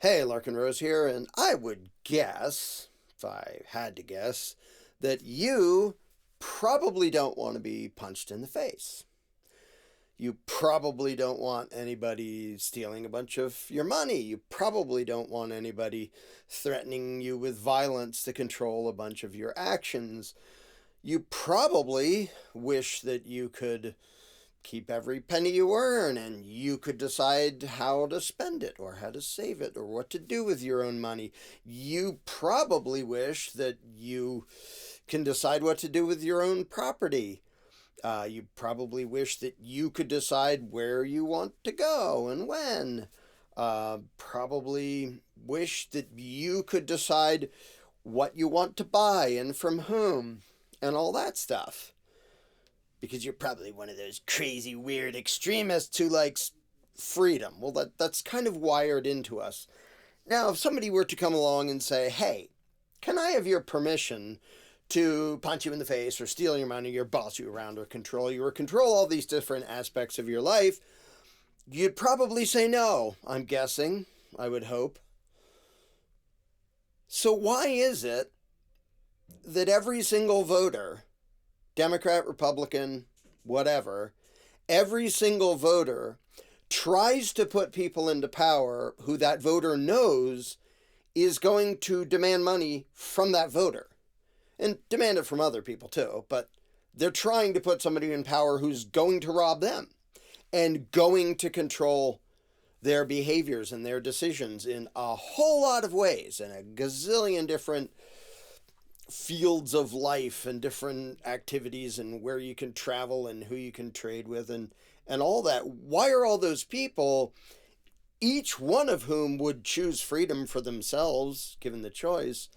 Hey, LarkenRose here, and I would guess, if I had to guess, that you probably don't want to be punched in the face. You probably don't want anybody stealing a bunch of your money. You probably don't want anybody threatening you with violence to control a bunch of your actions. You probably wish that you could keep every penny you earn and you could decide how to spend it or how to save it or what to do with your own money. You probably wish that you can decide what to do with your own property. You probably wish that you could decide where you want to go and when. Probably wish that you could decide what you want to buy and from whom and all that stuff. Because you're probably one of those crazy, weird extremists who likes freedom. Well, that's kind of wired into us. Now, if somebody were to come along and say, hey, can I have your permission to punch you in the face or steal your money or boss you around or control you or control all these different aspects of your life, you'd probably say no, I'm guessing. I would hope. So why is it that every single voter, Democrat, Republican, whatever, every single voter tries to put people into power who that voter knows is going to demand money from that voter? And demand it from other people too, but they're trying to put somebody in power who's going to rob them and going to control their behaviors and their decisions in a whole lot of ways, in a gazillion different fields of life and different activities and where you can travel and who you can trade with and all that. Why are all those people, each one of whom would choose freedom for themselves, given the choice,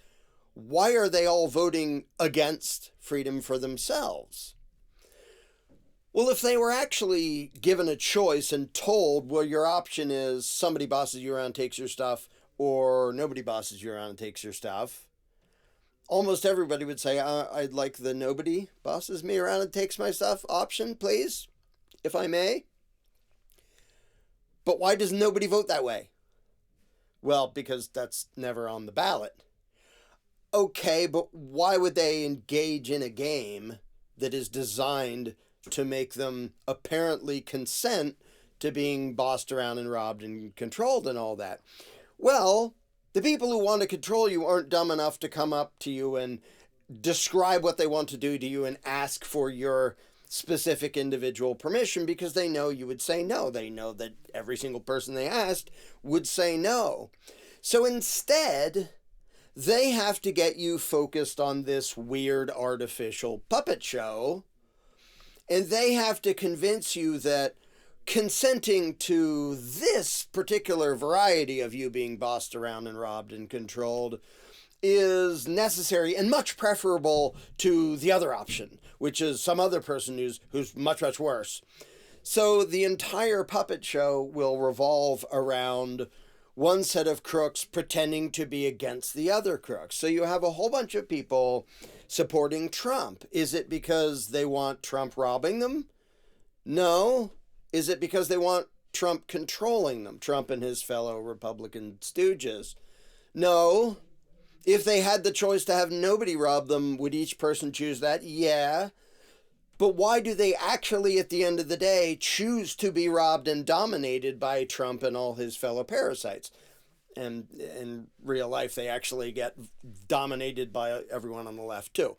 why are they all voting against freedom for themselves? Well, if they were actually given a choice and told, well, your option is somebody bosses you around, takes your stuff, or nobody bosses you around and takes your stuff, almost everybody would say, I'd like the nobody bosses me around and takes my stuff option, please, if I may. But why does nobody vote that way? Well, because that's never on the ballot. Okay, but why would they engage in a game that is designed to make them apparently consent to being bossed around and robbed and controlled and all that? Well, the people who want to control you aren't dumb enough to come up to you and describe what they want to do to you and ask for your specific individual permission because they know you would say no. They know that every single person they asked would say no. So instead, they have to get you focused on this weird artificial puppet show, and they have to convince you that consenting to this particular variety of you being bossed around and robbed and controlled is necessary and much preferable to the other option, which is some other person who's much, much worse. So the entire puppet show will revolve around one set of crooks pretending to be against the other crooks. So you have a whole bunch of people supporting Trump. Is it because they want Trump robbing them? No. Is it because they want Trump controlling them, Trump and his fellow Republican stooges? No. If they had the choice to have nobody rob them, would each person choose that? Yeah. But why do they actually, at the end of the day, choose to be robbed and dominated by Trump and all his fellow parasites? And in real life, they actually get dominated by everyone on the left, too.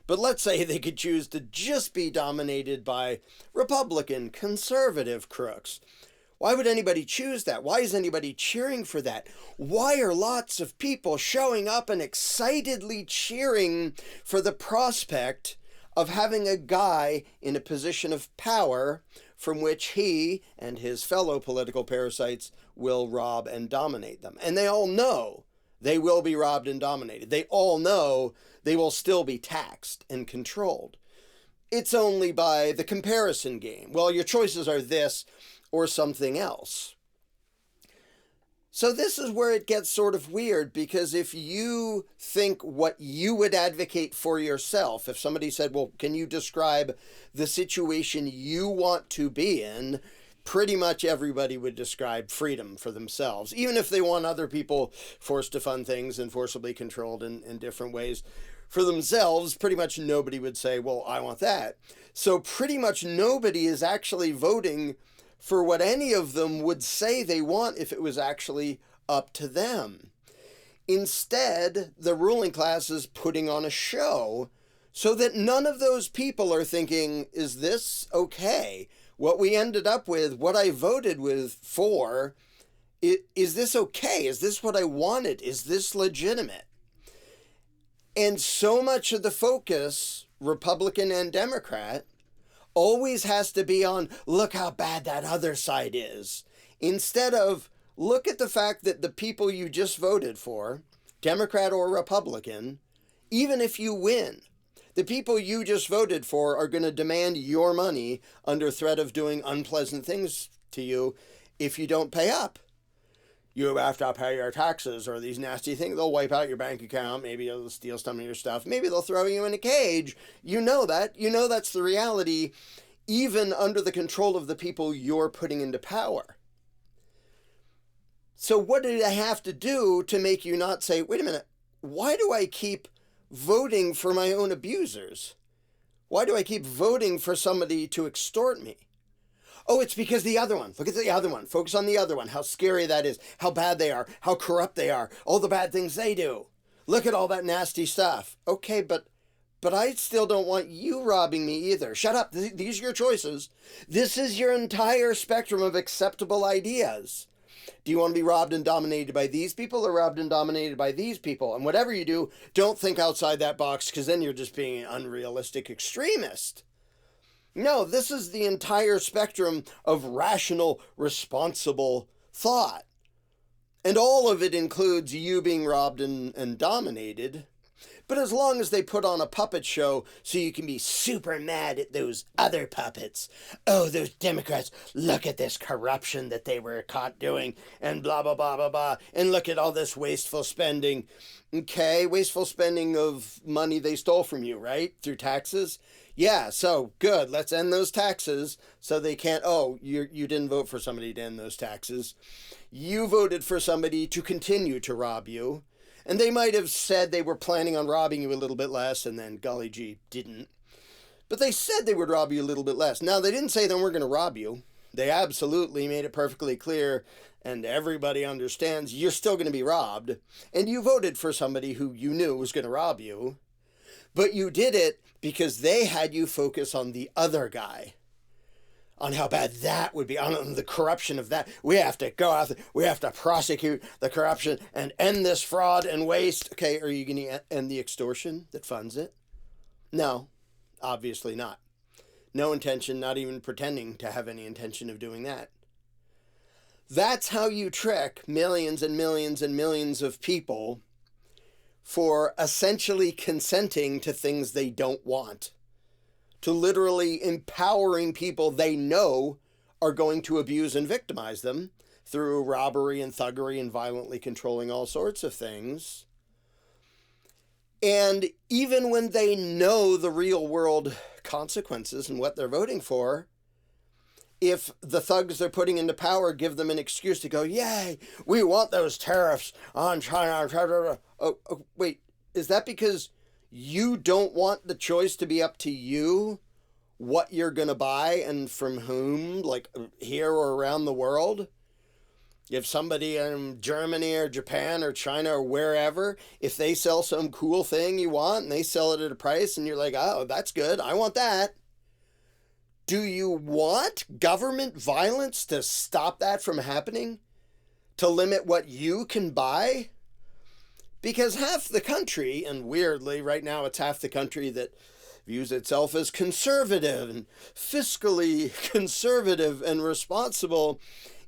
But let's say they could choose to just be dominated by Republican, conservative crooks. Why would anybody choose that? Why is anybody cheering for that? Why are lots of people showing up and excitedly cheering for the prospect of having a guy in a position of power from which he and his fellow political parasites will rob and dominate them? And they all know they will be robbed and dominated. They all know they will still be taxed and controlled. It's only by the comparison game. Well, your choices are this or something else. So this is where it gets sort of weird, because if you think what you would advocate for yourself, if somebody said, well, can you describe the situation you want to be in? pretty much everybody would describe freedom for themselves, even if they want other people forced to fund things and forcibly controlled in different ways. For themselves, pretty much nobody would say, well, I want that. So pretty much nobody is actually voting for what any of them would say they want if it was actually up to them. Instead, the ruling class is putting on a show so that none of those people are thinking, is this okay? What we ended up with, what I voted with for, is this okay? Is this what I wanted? Is this legitimate? And so much of the focus, Republican and Democrat, always has to be on, look how bad that other side is. Instead of, look at the fact that the people you just voted for, Democrat or Republican, even if you win, the people you just voted for are going to demand your money under threat of doing unpleasant things to you if you don't pay up. You have to pay your taxes or these nasty things. They'll wipe out your bank account. Maybe they'll steal some of your stuff. Maybe they'll throw you in a cage. You know that. You know that's the reality, even under the control of the people you're putting into power. So what do they have to do to make you not say, wait a minute, why do I keep voting for my own abusers? Why do I keep voting for somebody to extort me? Oh, it's because the other one. Look at the other one. Focus on the other one. How scary that is. How bad they are. How corrupt they are. All the bad things they do. Look at all that nasty stuff. Okay, but I still don't want you robbing me either. Shut up. These are your choices. This is your entire spectrum of acceptable ideas. Do you want to be robbed and dominated by these people or robbed and dominated by these people? And whatever you do, don't think outside that box, because then you're just being an unrealistic extremist. No, this is the entire spectrum of rational, responsible thought. And all of it includes you being robbed and dominated. But as long as they put on a puppet show so you can be super mad at those other puppets. Oh, those Democrats, look at this corruption that they were caught doing and blah, blah, blah, blah, blah. And look at all this wasteful spending. Okay, wasteful spending of money they stole from you, right? Through taxes. Yeah, so good. Let's end those taxes so they can't, oh, you didn't vote for somebody to end those taxes. You voted for somebody to continue to rob you. And they might have said they were planning on robbing you a little bit less, and then, golly gee, didn't. But they said they would rob you a little bit less. Now, they didn't say they weren't going to rob you. They absolutely made it perfectly clear, and everybody understands you're still going to be robbed. And you voted for somebody who you knew was going to rob you. But you did it because they had you focus on the other guy. On how bad that would be, on the corruption of that. We have to go out, we have to prosecute the corruption and end this fraud and waste. Okay, are you going to end the extortion that funds it? No, obviously not. No intention, not even pretending to have any intention of doing that. That's how you trick millions and millions and millions of people for essentially consenting to things they don't want. To literally empowering people they know are going to abuse and victimize them through robbery and thuggery and violently controlling all sorts of things. And even when they know the real world consequences and what they're voting for, if the thugs they're putting into power give them an excuse to go, yay, we want those tariffs on China. Oh, wait, is that because you don't want the choice to be up to you what you're going to buy and from whom, like here or around the world? If somebody in Germany or Japan or China or wherever, if they sell some cool thing you want and they sell it at a price and you're like, oh, that's good, I want that. Do you want government violence to stop that from happening? To limit what you can buy? Because half the country, and weirdly, right now it's half the country that views itself as conservative and fiscally conservative and responsible,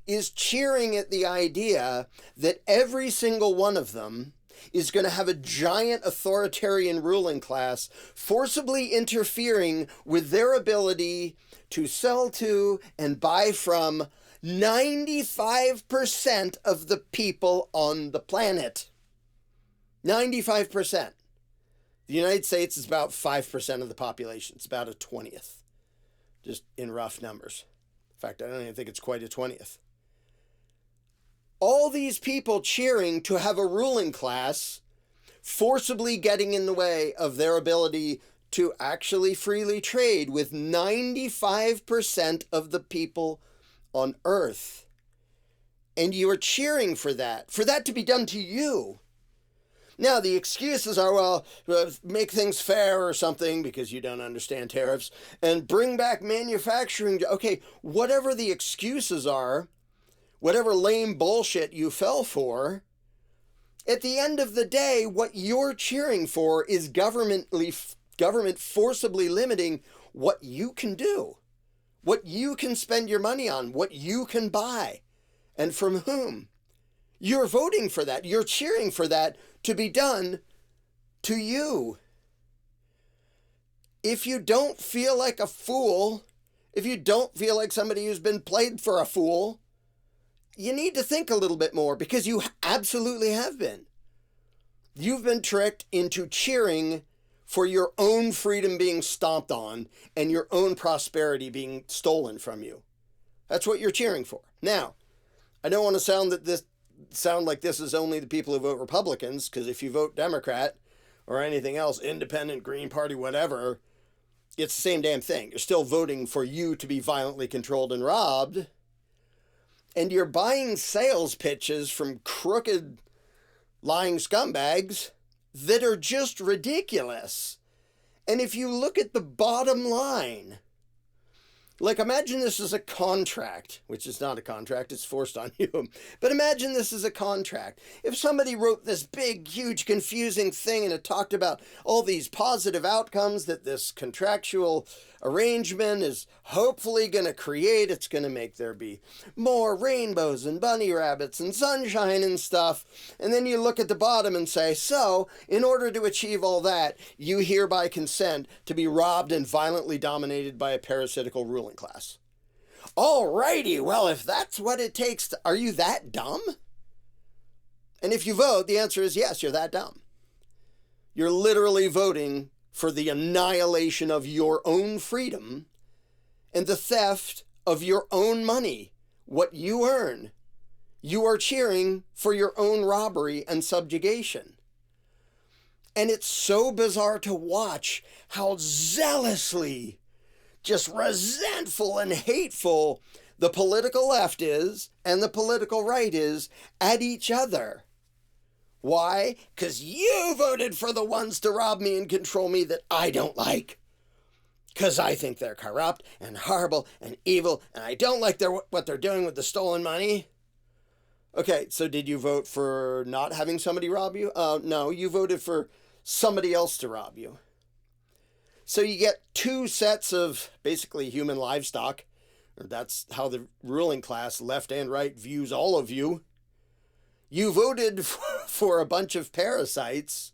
is cheering at the idea that every single one of them is going to have a giant authoritarian ruling class forcibly interfering with their ability to sell to and buy from 95% of the people on the planet. 95%. The United States is about 5% of the population. It's about a 20th, just in rough numbers. In fact, I don't even think it's quite a 20th. All these people cheering to have a ruling class forcibly getting in the way of their ability to actually freely trade with 95% of the people on Earth. And you are cheering for that to be done to you. Now, the excuses are, well, make things fair or something because you don't understand tariffs, and bring back manufacturing. Okay, whatever the excuses are, whatever lame bullshit you fell for, at the end of the day, what you're cheering for is government forcibly limiting what you can do, what you can spend your money on, what you can buy, and from whom. You're voting for that. You're cheering for that to be done to you. If you don't feel like a fool, if you don't feel like somebody who's been played for a fool, you need to think a little bit more, because you absolutely have been. You've been tricked into cheering for your own freedom being stomped on and your own prosperity being stolen from you. That's what you're cheering for. Now, I don't want to sound like this is only the people who vote Republicans, because if you vote Democrat or anything else, independent, Green Party, whatever, it's the same damn thing. You're still voting for you to be violently controlled and robbed. And you're buying sales pitches from crooked, lying scumbags that are just ridiculous. And if you look at the bottom line, like, imagine this is a contract, which is not a contract, it's forced on you. But imagine this is a contract. If somebody wrote this big, huge, confusing thing and it talked about all these positive outcomes that this contractual arrangement is hopefully going to create, it's going to make there be more rainbows and bunny rabbits and sunshine and stuff. And then you look at the bottom and say, so, in order to achieve all that, you hereby consent to be robbed and violently dominated by a parasitical ruling class. Alrighty, well, if that's what it takes are you that dumb? And if you vote, the answer is yes, you're that dumb. You're literally voting for the annihilation of your own freedom and the theft of your own money, what you earn. You are cheering for your own robbery and subjugation. And it's so bizarre to watch how zealously, just resentful and hateful the political left is and the political right is at each other. Why? Because you voted for the ones to rob me and control me that I don't like. Because I think they're corrupt and horrible and evil, and I don't like what they're doing with the stolen money. Okay, so did you vote for not having somebody rob you? No, you voted for somebody else to rob you. So you get two sets of basically human livestock, or that's how the ruling class, left and right, views all of you. You voted for a bunch of parasites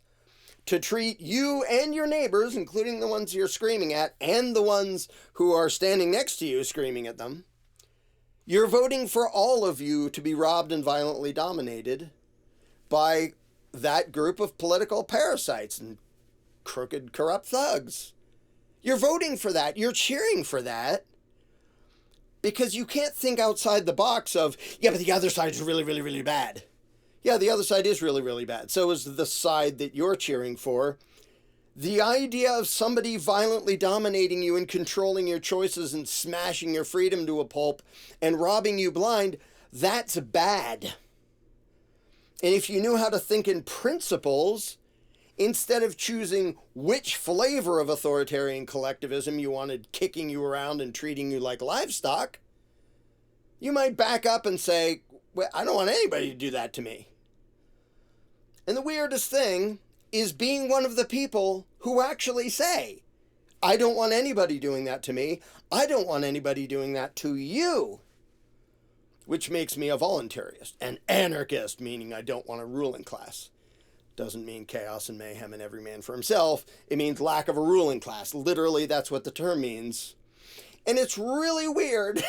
to treat you and your neighbors, including the ones you're screaming at, and the ones who are standing next to you screaming at them. You're voting for all of you to be robbed and violently dominated by that group of political parasites and crooked, corrupt thugs. You're voting for that. You're cheering for that. Because you can't think outside the box of, yeah, but the other side is really, really, really bad. Yeah, the other side is really, really bad. So is the side that you're cheering for. The idea of somebody violently dominating you and controlling your choices and smashing your freedom to a pulp and robbing you blind, that's bad. And if you knew how to think in principles, instead of choosing which flavor of authoritarian collectivism you wanted kicking you around and treating you like livestock, you might back up and say, well, I don't want anybody to do that to me. And the weirdest thing is being one of the people who actually say, I don't want anybody doing that to me. I don't want anybody doing that to you. Which makes me a volunteerist, an anarchist, meaning I don't want a ruling class. Doesn't mean chaos and mayhem and every man for himself. It means lack of a ruling class. Literally, that's what the term means. And it's really weird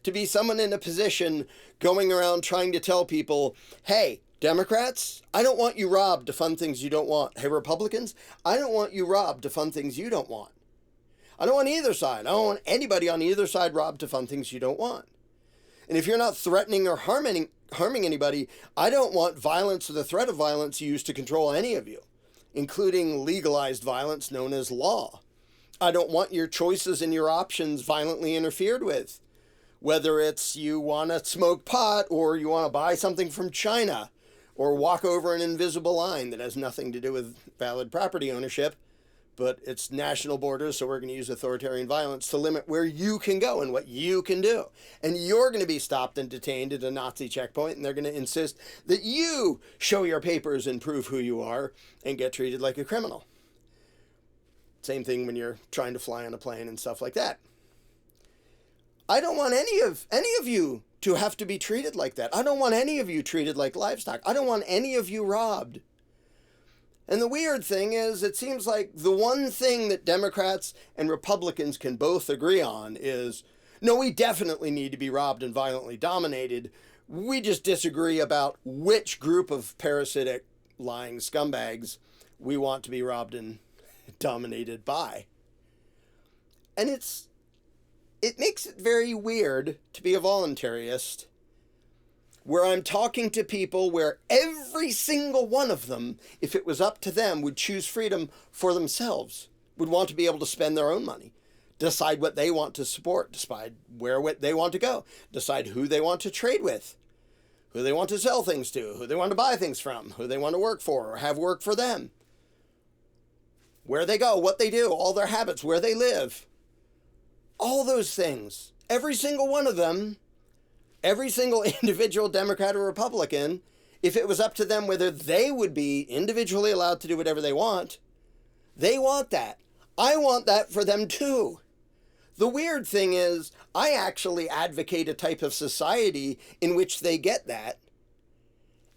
to be someone in a position going around trying to tell people, hey, Democrats, I don't want you robbed to fund things you don't want. Hey, Republicans, I don't want you robbed to fund things you don't want. I don't want either side. I don't want anybody on either side robbed to fund things you don't want. And if you're not threatening or harming anybody, I don't want violence or the threat of violence used to control any of you, including legalized violence known as law. I don't want your choices and your options violently interfered with, whether it's you want to smoke pot or you want to buy something from China or walk over an invisible line that has nothing to do with valid property ownership, but it's national borders, so we're going to use authoritarian violence to limit where you can go and what you can do. And you're going to be stopped and detained at a Nazi checkpoint, and they're going to insist that you show your papers and prove who you are and get treated like a criminal. Same thing when you're trying to fly on a plane and stuff like that. I don't want any of you to have to be treated like that. I don't want any of you treated like livestock. I don't want any of you robbed. And the weird thing is, it seems like the one thing that Democrats and Republicans can both agree on is, no, we definitely need to be robbed and violently dominated. We just disagree about which group of parasitic lying scumbags we want to be robbed and dominated by. And it makes it very weird to be a voluntarist, where I'm talking to people where every single one of them, if it was up to them, would choose freedom for themselves, would want to be able to spend their own money, decide what they want to support, decide where they want to go, decide who they want to trade with, who they want to sell things to, who they want to buy things from, who they want to work for or have work for them, where they go, what they do, all their habits, where they live. All those things, every single one of them, every single individual Democrat or Republican, if it was up to them whether they would be individually allowed to do whatever they want, they want that. I want that for them too. The weird thing is, I actually advocate a type of society in which they get that,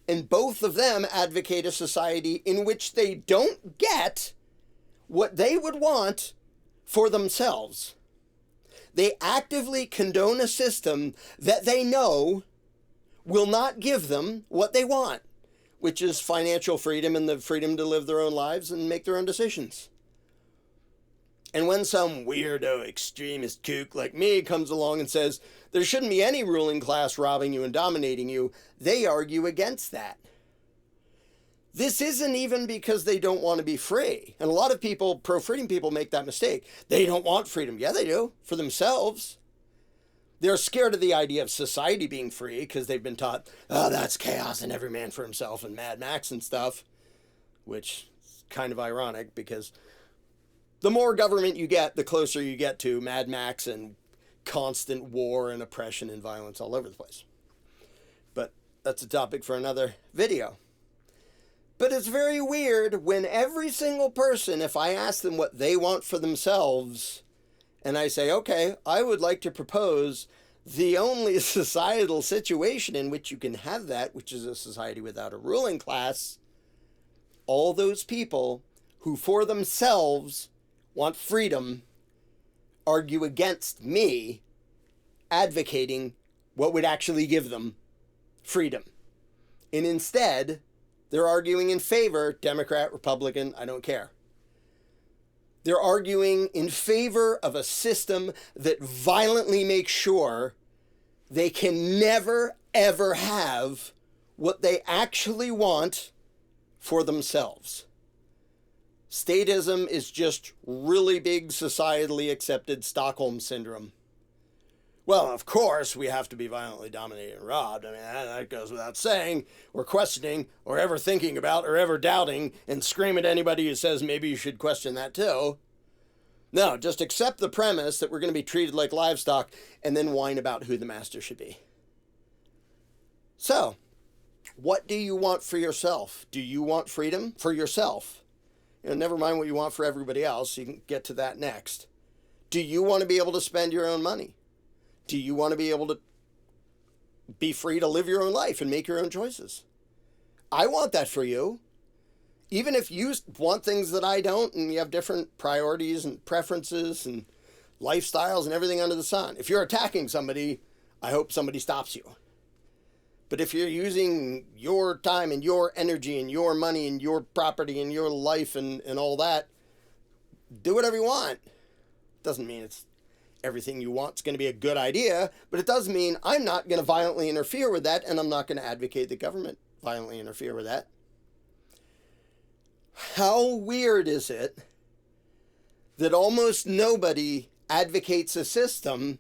and both of them advocate a society in which they don't get what they would want for themselves. They actively condone a system that they know will not give them what they want, which is financial freedom and the freedom to live their own lives and make their own decisions. And when some weirdo extremist kook like me comes along and says there shouldn't be any ruling class robbing you and dominating you, they argue against that. This isn't even because they don't want to be free. And a lot of people, pro-freedom people, make that mistake. They don't want freedom. Yeah, they do, for themselves. They're scared of the idea of society being free because they've been taught, oh, that's chaos and every man for himself and Mad Max and stuff, which is kind of ironic because the more government you get, the closer you get to Mad Max and constant war and oppression and violence all over the place. But that's a topic for another video. But it's very weird when every single person, if I ask them what they want for themselves, and I say, okay, I would like to propose the only societal situation in which you can have that, which is a society without a ruling class, all those people who for themselves want freedom argue against me advocating what would actually give them freedom. And instead, they're arguing in favor, Democrat, Republican, I don't care. They're arguing in favor of a system that violently makes sure they can never, ever have what they actually want for themselves. Statism is just really big societally accepted Stockholm syndrome. Well, of course, we have to be violently dominated and robbed. I mean, that goes without saying, or questioning, or ever thinking about, or ever doubting, and scream at anybody who says maybe you should question that too. No, just accept the premise that we're going to be treated like livestock, and then whine about who the master should be. So, what do you want for yourself? Do you want freedom for yourself? Never mind what you want for everybody else. You can get to that next. Do you want to be able to spend your own money? Do you want to be able to be free to live your own life and make your own choices? I want that for you. Even if you want things that I don't and you have different priorities and preferences and lifestyles and everything under the sun. If you're attacking somebody, I hope somebody stops you. But if you're using your time and your energy and your money and your property and your life and all that, do whatever you want. Doesn't mean it's everything you want is going to be a good idea, but it does mean I'm not going to violently interfere with that, and I'm not going to advocate the government violently interfere with that. How weird is it that almost nobody advocates a system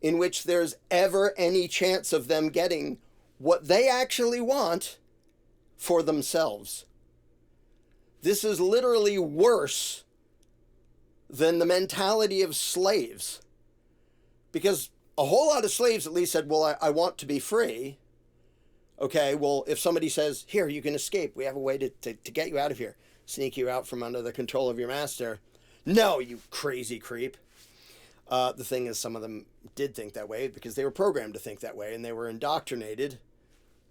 in which there's ever any chance of them getting what they actually want for themselves? This is literally worse than the mentality of slaves. Because a whole lot of slaves at least said, well, I want to be free. Okay, well, if somebody says, here, you can escape. We have a way to get you out of here. Sneak you out from under the control of your master. No, you crazy creep. The thing is, some of them did think that way because they were programmed to think that way, and they were indoctrinated,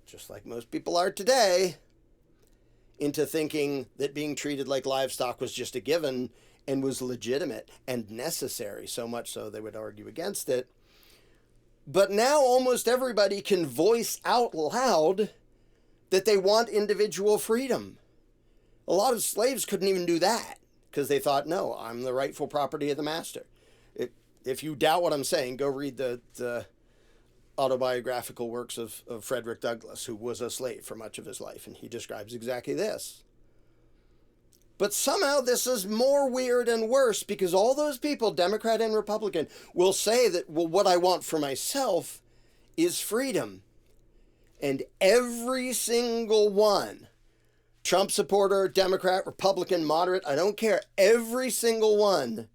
just like most people are today, into thinking that being treated like livestock was just a given and was legitimate and necessary, so much so they would argue against it. But now almost everybody can voice out loud that they want individual freedom. A lot of slaves couldn't even do that because they thought, no, I'm the rightful property of the master. If you doubt what I'm saying, go read the autobiographical works of Frederick Douglass, who was a slave for much of his life, and he describes exactly this. But somehow this is more weird and worse because all those people, Democrat and Republican, will say that, well, what I want for myself is freedom. And every single one, Trump supporter, Democrat, Republican, moderate, I don't care, every single one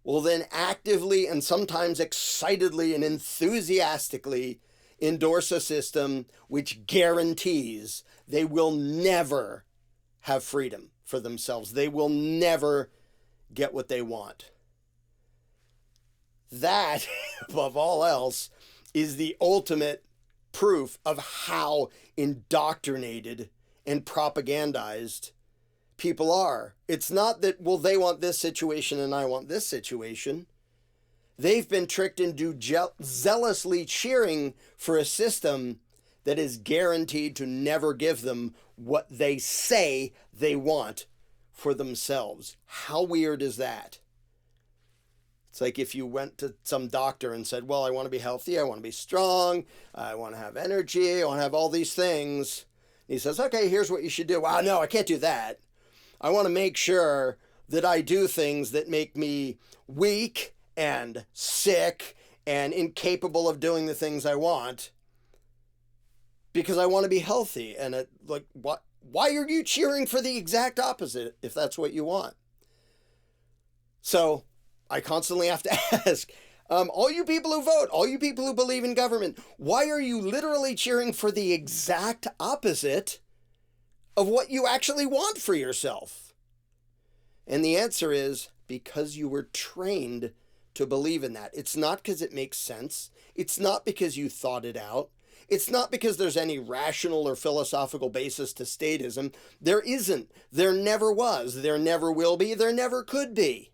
will then actively and sometimes excitedly and enthusiastically endorse a system which guarantees they will never have freedom for themselves. They will never get what they want. That, above all else, is the ultimate proof of how indoctrinated and propagandized people are. It's not that, well, they want this situation and I want this situation. They've been tricked into zealously cheering for a system that is guaranteed to never give them what they say they want for themselves. How weird is that? It's like if you went to some doctor and said, well, I want to be healthy, I want to be strong, I want to have energy, I want to have all these things. He says, okay, here's what you should do. Well, no, I can't do that. I want to make sure that I do things that make me weak and sick and incapable of doing the things I want because I want to be healthy. And why are you cheering for the exact opposite if that's what you want? So I constantly have to ask, all you people who vote, all you people who believe in government, why are you literally cheering for the exact opposite of what you actually want for yourself? And the answer is because you were trained to believe in that. It's not because it makes sense. It's not because you thought it out. It's not because there's any rational or philosophical basis to statism. There isn't. There never was. There never will be. There never could be.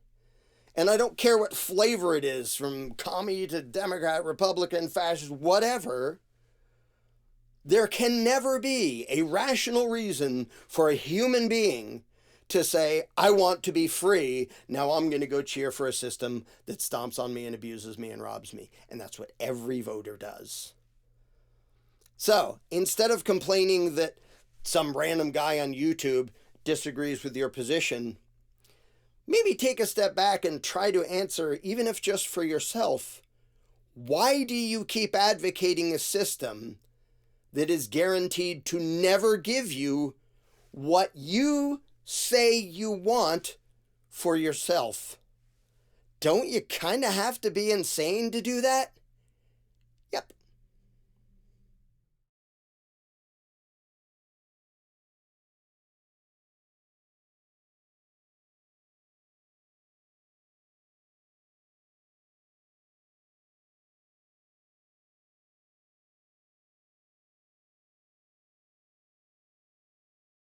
And I don't care what flavor it is, from commie to Democrat, Republican, fascist, whatever. There can never be a rational reason for a human being to say, I want to be free, now I'm going to go cheer for a system that stomps on me and abuses me and robs me. And that's what every voter does. So, instead of complaining that some random guy on YouTube disagrees with your position, maybe take a step back and try to answer, even if just for yourself, why do you keep advocating a system that is guaranteed to never give you what you say you want for yourself? Don't you kind of have to be insane to do that?